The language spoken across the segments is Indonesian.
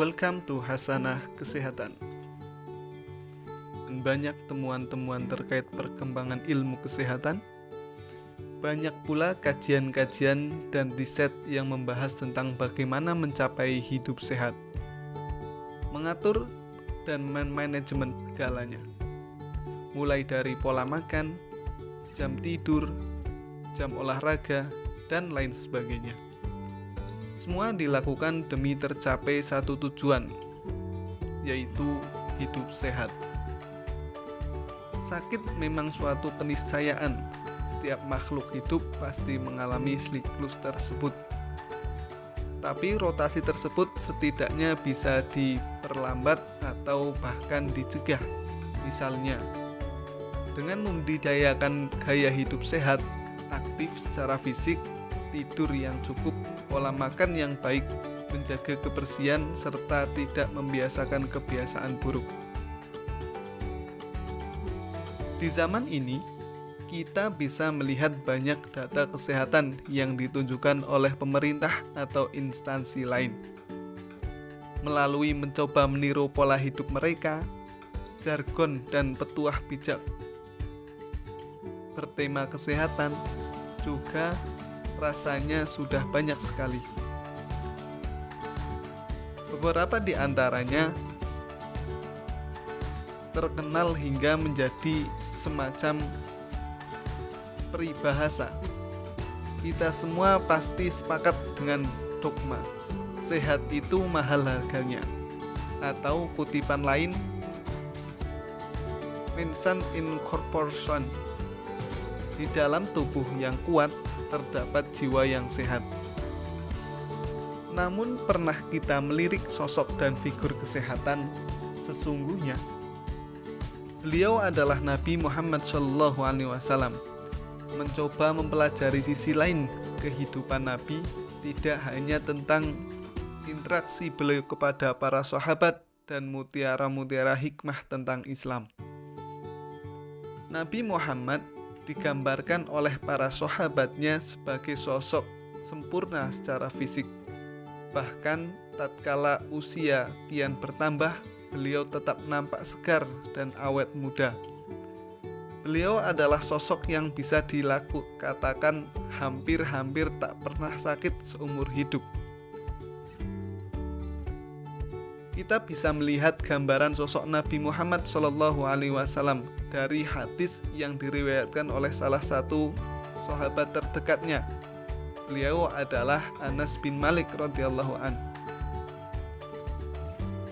Welcome to Hasanah Kesehatan. Dan banyak temuan-temuan terkait perkembangan ilmu kesehatan. Banyak pula kajian-kajian dan riset yang membahas tentang bagaimana mencapai hidup sehat, mengatur dan manajemen segalanya, mulai dari pola makan, jam tidur, jam olahraga, dan lain sebagainya. Semua dilakukan demi tercapai satu tujuan, yaitu hidup sehat. Sakit memang suatu keniscayaan. Setiap makhluk hidup pasti mengalami siklus tersebut. Tapi rotasi tersebut setidaknya bisa diperlambat atau bahkan dicegah. Misalnya, dengan membudidayakan gaya hidup sehat, aktif secara fisik, tidur yang cukup, pola makan yang baik, menjaga kebersihan, serta tidak membiasakan kebiasaan buruk. Di zaman ini, kita bisa melihat banyak data kesehatan yang ditunjukkan oleh pemerintah atau instansi lain. Melalui mencoba meniru pola hidup mereka, jargon dan petuah bijak bertema kesehatan juga rasanya sudah banyak sekali. Beberapa di antaranya terkenal hingga menjadi semacam peribahasa. Kita semua pasti sepakat dengan dogma, sehat itu mahal harganya. Atau kutipan lain, mention in corporation, di dalam tubuh yang kuat terdapat jiwa yang sehat. Namun pernah kita melirik sosok dan figur kesehatan sesungguhnya? Beliau adalah Nabi Muhammad SAW. Mencoba mempelajari sisi lain kehidupan Nabi, tidak hanya tentang interaksi beliau kepada para sahabat dan mutiara-mutiara hikmah tentang Islam. Nabi Muhammad digambarkan oleh para sahabatnya sebagai sosok sempurna secara fisik. Bahkan tatkala usia kian bertambah, beliau tetap nampak segar dan awet muda. Beliau adalah sosok yang bisa katakan hampir-hampir tak pernah sakit seumur hidup. Kita bisa melihat gambaran sosok Nabi Muhammad SAW dari hadis yang diriwayatkan oleh salah satu sahabat terdekatnya. Beliau adalah Anas bin Malik radhiyallahu an.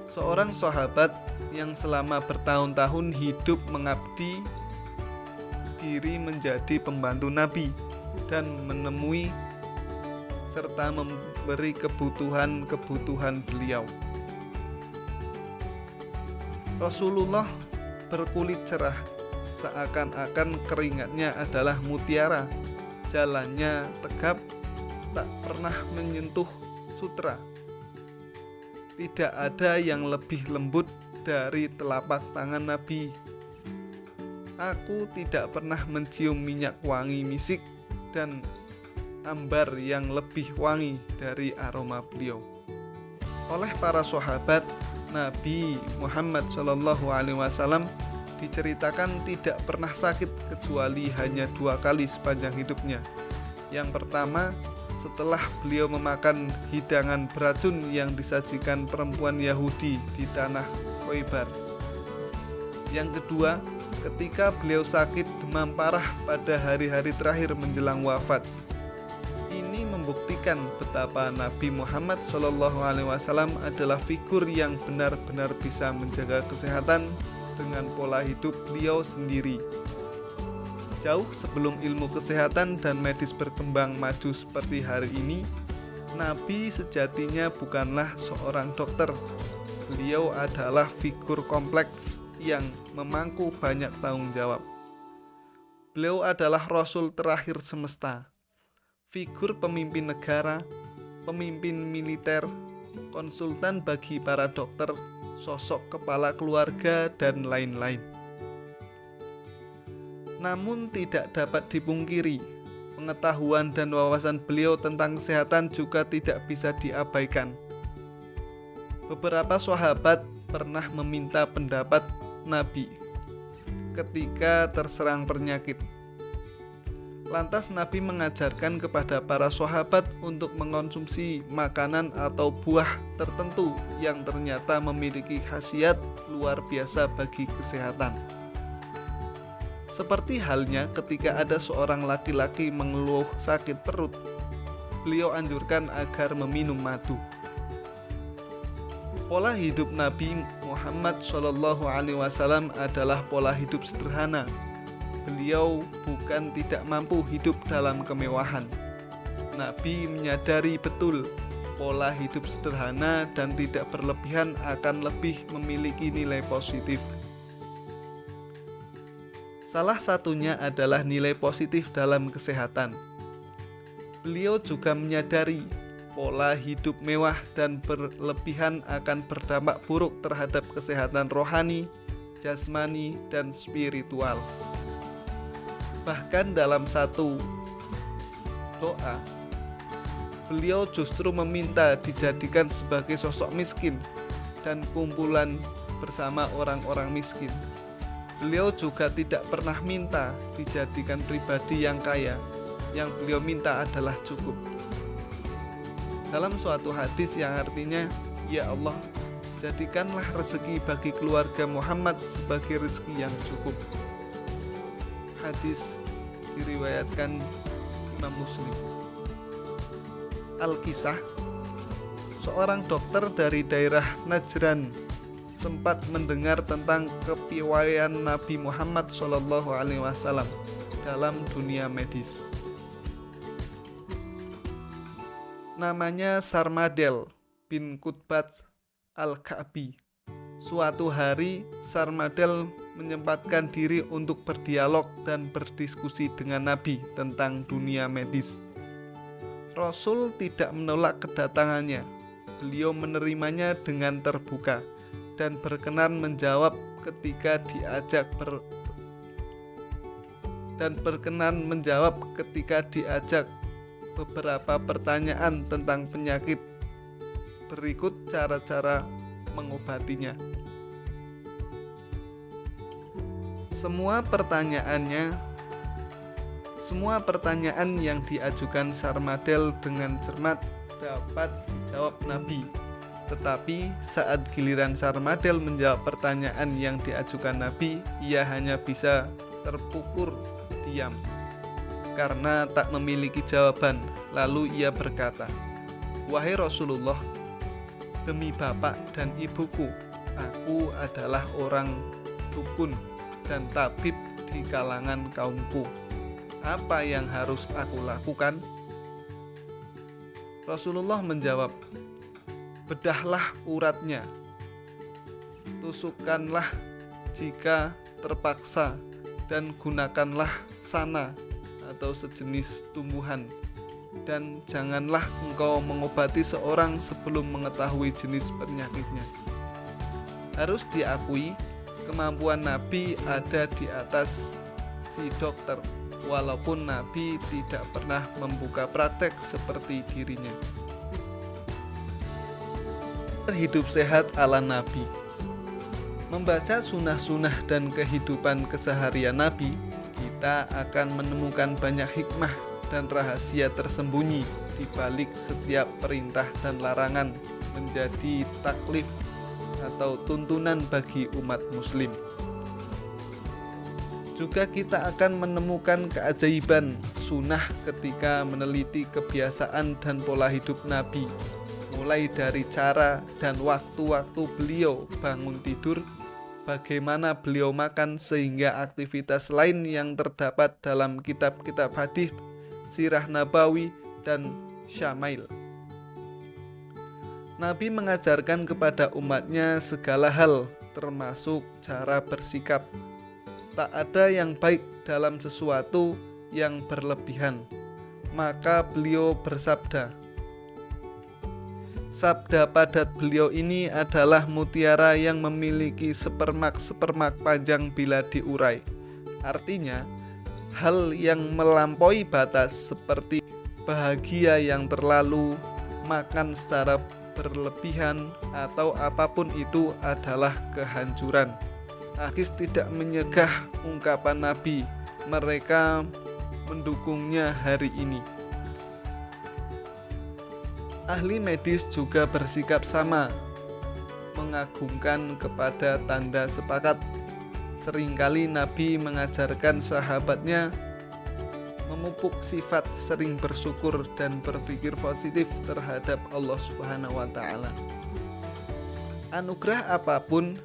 Seorang sahabat yang selama bertahun-tahun hidup mengabdi diri menjadi pembantu Nabi dan menemui serta memberi kebutuhan beliau. Rasulullah berkulit cerah, seakan-akan keringatnya adalah mutiara. Jalannya tegap, tak pernah menyentuh sutra. Tidak ada yang lebih lembut dari telapak tangan Nabi. Aku tidak pernah mencium minyak wangi misik dan ambar yang lebih wangi dari aroma beliau. Oleh para sahabat, Nabi Muhammad SAW diceritakan tidak pernah sakit kecuali hanya 2 kali sepanjang hidupnya. Yang pertama, setelah beliau memakan hidangan beracun yang disajikan perempuan Yahudi di tanah Khaybar. Yang kedua, ketika beliau sakit demam parah pada hari-hari terakhir menjelang wafat. Ini membuktikan betapa Nabi Muhammad SAW adalah figur yang benar-benar bisa menjaga kesehatan dengan pola hidup beliau sendiri. Jauh sebelum ilmu kesehatan dan medis berkembang maju seperti hari ini, Nabi sejatinya bukanlah seorang dokter. Beliau adalah figur kompleks yang memangku banyak tanggung jawab. Beliau adalah Rasul terakhir semesta, figur pemimpin negara, pemimpin militer, konsultan bagi para dokter, sosok kepala keluarga, dan lain-lain. Namun tidak dapat dipungkiri, pengetahuan dan wawasan beliau tentang kesehatan juga tidak bisa diabaikan. Beberapa sahabat pernah meminta pendapat Nabi ketika terserang penyakit. Lantas Nabi mengajarkan kepada para sahabat untuk mengonsumsi makanan atau buah tertentu yang ternyata memiliki khasiat luar biasa bagi kesehatan. Seperti halnya ketika ada seorang laki-laki mengeluh sakit perut, beliau anjurkan agar meminum madu. Pola hidup Nabi Muhammad SAW adalah pola hidup sederhana. Beliau bukan tidak mampu hidup dalam kemewahan. Nabi menyadari betul pola hidup sederhana dan tidak berlebihan akan lebih memiliki nilai positif. Salah satunya adalah nilai positif dalam kesehatan. Beliau juga menyadari pola hidup mewah dan berlebihan akan berdampak buruk terhadap kesehatan rohani, jasmani, dan spiritual. Bahkan dalam satu doa, beliau justru meminta dijadikan sebagai sosok miskin dan kumpulan bersama orang-orang miskin. Beliau juga tidak pernah minta dijadikan pribadi yang kaya. Yang beliau minta adalah cukup. Dalam suatu hadis yang artinya, "Ya Allah, jadikanlah rezeki bagi keluarga Muhammad sebagai rezeki yang cukup." Hadis diriwayatkan Imam Muslim. Al-Kisah, seorang dokter dari daerah Najran sempat mendengar tentang kepiawaian Nabi Muhammad SAW dalam dunia medis. Namanya Sarmadel bin Qutbat Al-Ka'bi. Suatu hari Sarmadel menyempatkan diri untuk berdialog dan berdiskusi dengan Nabi tentang dunia medis. Rasul tidak menolak kedatangannya. Beliau menerimanya dengan terbuka dan berkenan menjawab ketika diajak beberapa pertanyaan tentang penyakit. Berikut cara-cara mengobatinya. Semua pertanyaan yang diajukan Sarmadel dengan cermat dapat dijawab Nabi. Tetapi saat giliran Sarmadel menjawab pertanyaan yang diajukan Nabi, ia hanya bisa terpukur diam karena tak memiliki jawaban. Lalu ia berkata, "Wahai Rasulullah, demi bapak dan ibuku, aku adalah orang dukun dan tabib di kalangan kaumku. Apa yang harus aku lakukan?" Rasulullah menjawab, "Bedahlah uratnya, tusukkanlah jika terpaksa, dan gunakanlah sana atau sejenis tumbuhan, dan janganlah engkau mengobati seorang sebelum mengetahui jenis penyakitnya." Harus diakui, kemampuan Nabi ada di atas si dokter, walaupun Nabi tidak pernah membuka praktek seperti dirinya. Hidup sehat ala Nabi. Membaca sunnah-sunnah dan kehidupan keseharian Nabi, kita akan menemukan banyak hikmah dan rahasia tersembunyi di balik setiap perintah dan larangan menjadi taklif atau tuntunan bagi umat muslim. Juga kita akan menemukan keajaiban sunnah ketika meneliti kebiasaan dan pola hidup Nabi, mulai dari cara dan waktu-waktu beliau bangun tidur, bagaimana beliau makan, sehingga aktivitas lain yang terdapat dalam kitab-kitab hadis, sirah nabawi, dan syamail. Nabi mengajarkan kepada umatnya segala hal, termasuk cara bersikap. Tak ada yang baik dalam sesuatu yang berlebihan. Maka beliau bersabda. Sabda padat beliau ini adalah mutiara yang memiliki sepermak panjang bila diurai. Artinya, hal yang melampaui batas seperti bahagia yang terlalu, makan secara berlebihan, atau apapun itu adalah kehancuran. Hadis tidak menyegah ungkapan Nabi, mereka mendukungnya hari ini. Ahli medis juga bersikap sama, mengagungkan kepada tanda sepakat. Seringkali Nabi mengajarkan sahabatnya memupuk sifat sering bersyukur dan berpikir positif terhadap Allah Subhanahu wa Ta'ala. Anugerah apapun,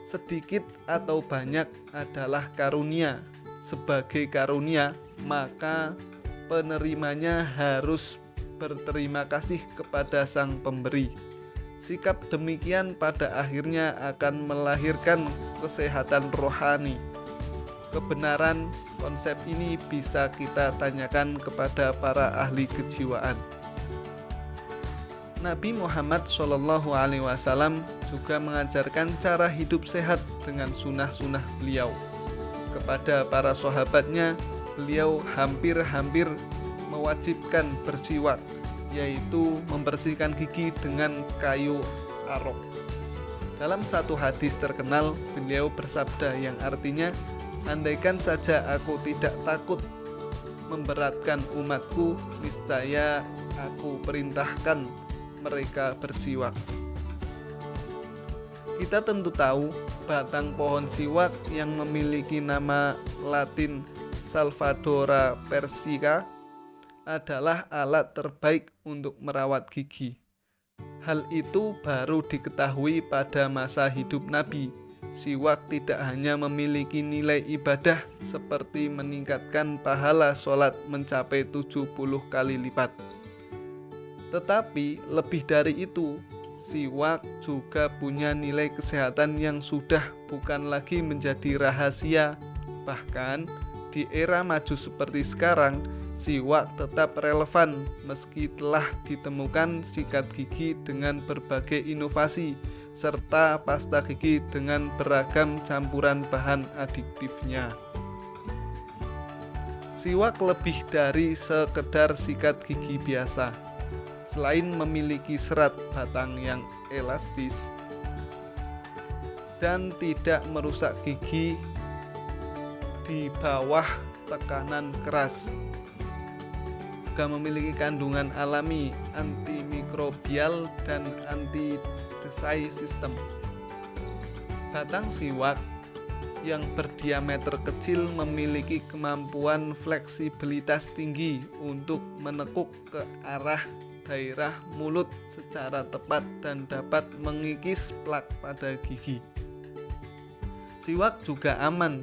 sedikit atau banyak, adalah karunia. Sebagai karunia, maka penerimanya harus berterima kasih kepada sang pemberi. Sikap demikian pada akhirnya akan melahirkan kesehatan rohani. Kebenaran konsep ini bisa kita tanyakan kepada para ahli kejiwaan. Nabi Muhammad SAW juga mengajarkan cara hidup sehat dengan sunnah-sunnah beliau. Kepada para sahabatnya, beliau hampir-hampir mewajibkan bersiwak, yaitu membersihkan gigi dengan kayu arok. Dalam satu hadis terkenal, beliau bersabda yang artinya, andaikan saja aku tidak takut memberatkan umatku, niscaya aku perintahkan mereka bersiwak. Kita tentu tahu batang pohon siwak yang memiliki nama Latin Salvadora persica adalah alat terbaik untuk merawat gigi. Hal itu baru diketahui pada masa hidup Nabi. Siwak tidak hanya memiliki nilai ibadah seperti meningkatkan pahala sholat mencapai 70 kali lipat. Tetapi lebih dari itu, siwak juga punya nilai kesehatan yang sudah bukan lagi menjadi rahasia. Bahkan di era maju seperti sekarang, siwak tetap relevan meski telah ditemukan sikat gigi dengan berbagai inovasi serta pasta gigi dengan beragam campuran bahan adiktifnya. Siwak lebih dari sekedar sikat gigi biasa. Selain memiliki serat batang yang elastis dan tidak merusak gigi di bawah tekanan keras, juga memiliki kandungan alami antimikrobial dan anti-desai sistem. Batang siwak yang berdiameter kecil memiliki kemampuan fleksibilitas tinggi untuk menekuk ke arah daerah mulut secara tepat dan dapat mengikis plak pada gigi. Siwak juga aman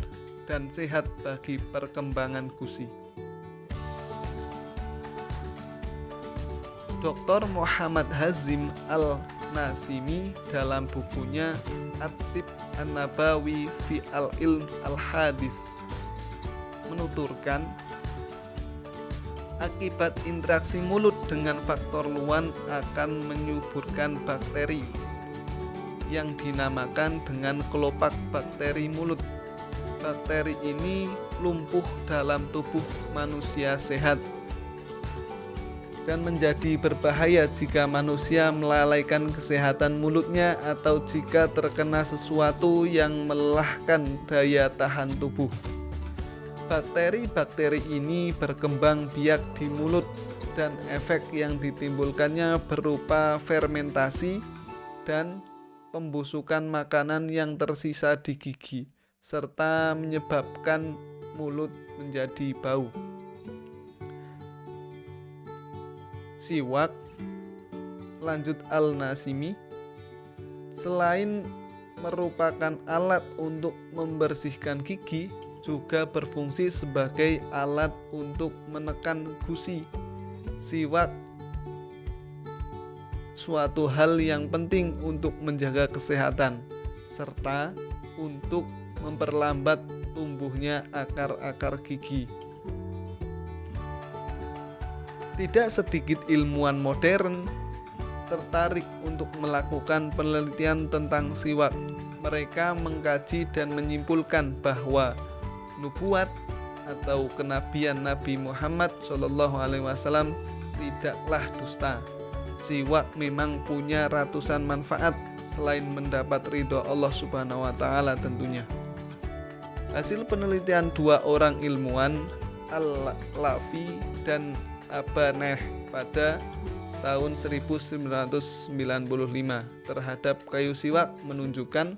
dan sehat bagi perkembangan gusi. Dr. Muhammad Hazim Al-Nasimi dalam bukunya At-Tib An-Nabawi fi Al-Ilm Al-Hadis menuturkan, akibat interaksi mulut dengan faktor luar akan menyuburkan bakteri yang dinamakan dengan kelopak bakteri mulut. Bakteri ini lumpuh dalam tubuh manusia sehat dan menjadi berbahaya jika manusia melalaikan kesehatan mulutnya atau jika terkena sesuatu yang melelahkan daya tahan tubuh. Bakteri-bakteri ini berkembang biak di mulut dan efek yang ditimbulkannya berupa fermentasi dan pembusukan makanan yang tersisa di gigi, serta menyebabkan mulut menjadi bau. Siwak, lanjut Al-Nasimi, selain merupakan alat untuk membersihkan gigi, juga berfungsi sebagai alat untuk menekan gusi. Siwak suatu hal yang penting untuk menjaga kesehatan serta untuk memperlambat tumbuhnya akar-akar gigi. Tidak sedikit ilmuwan modern tertarik untuk melakukan penelitian tentang siwak. Mereka mengkaji dan menyimpulkan bahwa nubuat atau kenabian Nabi Muhammad SAW tidaklah dusta. siwak memang punya ratusan manfaat selain mendapat ridho Allah Subhanahu wa Ta'ala tentunya. Hasil penelitian dua orang ilmuwan, Al-Lafi dan Abaneh pada tahun 1995 terhadap kayu siwak menunjukkan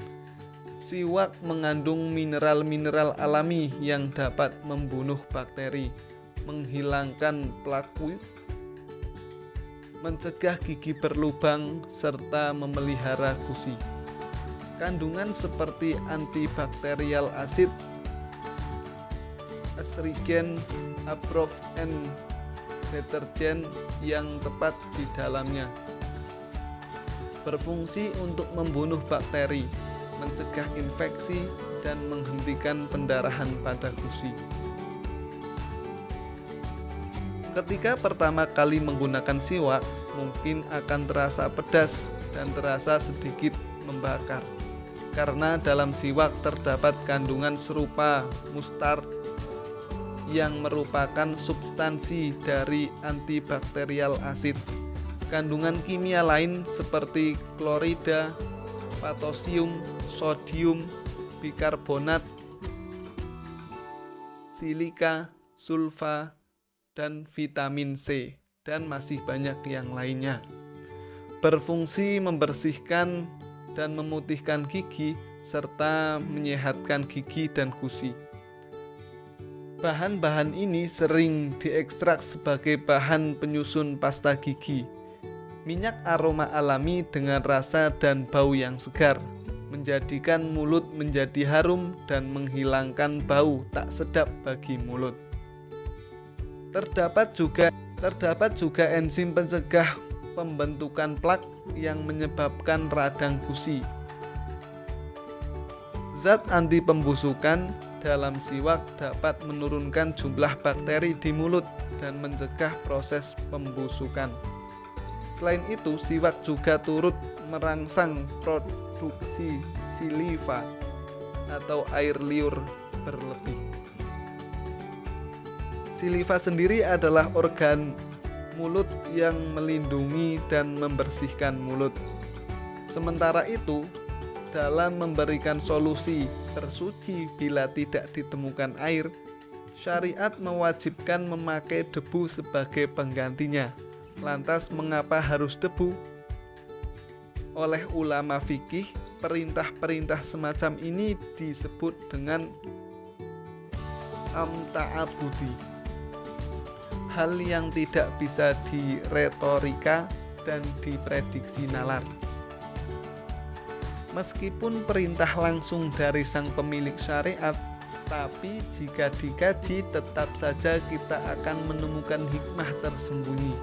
siwak mengandung mineral-mineral alami yang dapat membunuh bakteri, menghilangkan plaku, mencegah gigi berlubang, serta memelihara gusi. Kandungan seperti antibakterial asid, astringen, aprof, and deterjen yang tepat di dalamnya berfungsi untuk membunuh bakteri, mencegah infeksi, dan menghentikan pendarahan pada gusi. Ketika pertama kali menggunakan siwak, mungkin akan terasa pedas dan terasa sedikit membakar, karena dalam siwak terdapat kandungan serupa mustard yang merupakan substansi dari antibakterial asid. Kandungan kimia lain seperti klorida, potasium, sodium, bikarbonat, silika, sulfa, dan vitamin C, dan masih banyak yang lainnya. Berfungsi membersihkan dan memutihkan gigi serta menyehatkan gigi dan gusi. Bahan-bahan ini sering diekstrak sebagai bahan penyusun pasta gigi. Minyak aroma alami dengan rasa dan bau yang segar menjadikan mulut menjadi harum dan menghilangkan bau tak sedap bagi mulut. Terdapat juga enzim pencegah pembentukan plak yang menyebabkan radang gusi. Zat anti pembusukan dalam siwak dapat menurunkan jumlah bakteri di mulut dan mencegah proses pembusukan. Selain itu, siwak juga turut merangsang produksi saliva atau air liur berlebih. Saliva sendiri adalah organ mulut yang melindungi dan membersihkan mulut. Sementara itu, dalam memberikan solusi tersuci bila tidak ditemukan air, syariat mewajibkan memakai debu sebagai penggantinya. Lantas mengapa harus debu? Oleh ulama fikih, perintah-perintah semacam ini disebut dengan ta'abudi, hal yang tidak bisa diretorika dan diprediksi nalar. Meskipun perintah langsung dari sang pemilik syariat, tapi jika dikaji tetap saja kita akan menemukan hikmah tersembunyi.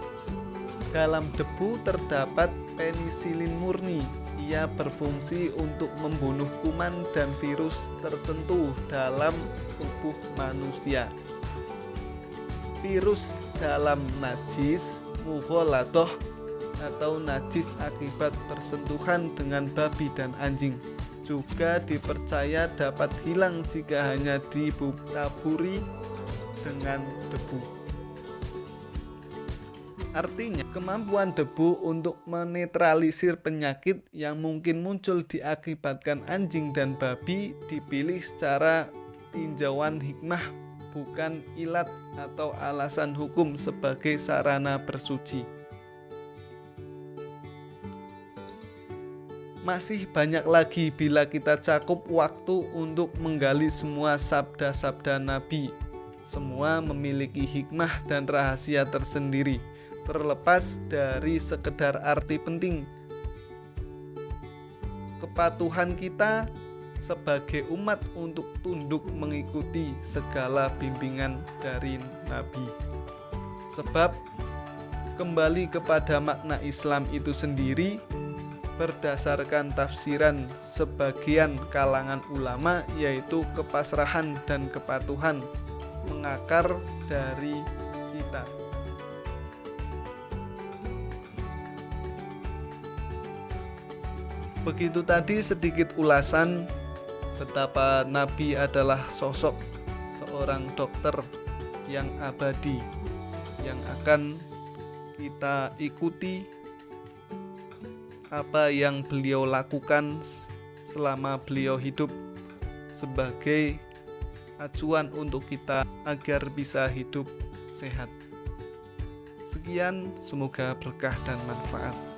Dalam debu terdapat penisilin murni. Ia berfungsi untuk membunuh kuman dan virus tertentu dalam tubuh manusia. Virus dalam najis, mughalathah, atau najis akibat bersentuhan dengan babi dan anjing juga dipercaya dapat hilang jika hanya ditaburi dengan debu. Artinya, kemampuan debu untuk menetralisir penyakit yang mungkin muncul diakibatkan anjing dan babi dipilih secara tinjauan hikmah, bukan ilat atau alasan hukum sebagai sarana bersuci. Masih banyak lagi bila kita cakup waktu untuk menggali semua sabda-sabda Nabi. Semua memiliki hikmah dan rahasia tersendiri, terlepas dari sekedar arti penting. Kepatuhan kita sebagai umat untuk tunduk mengikuti segala bimbingan dari Nabi. Sebab kembali kepada makna Islam itu sendiri berdasarkan tafsiran sebagian kalangan ulama, yaitu kepasrahan dan kepatuhan mengakar dari kita. Begitu tadi sedikit ulasan betapa Nabi adalah sosok seorang dokter yang abadi yang akan kita ikuti apa yang beliau lakukan selama beliau hidup sebagai acuan untuk kita agar bisa hidup sehat. Sekian, semoga berkah dan manfaat.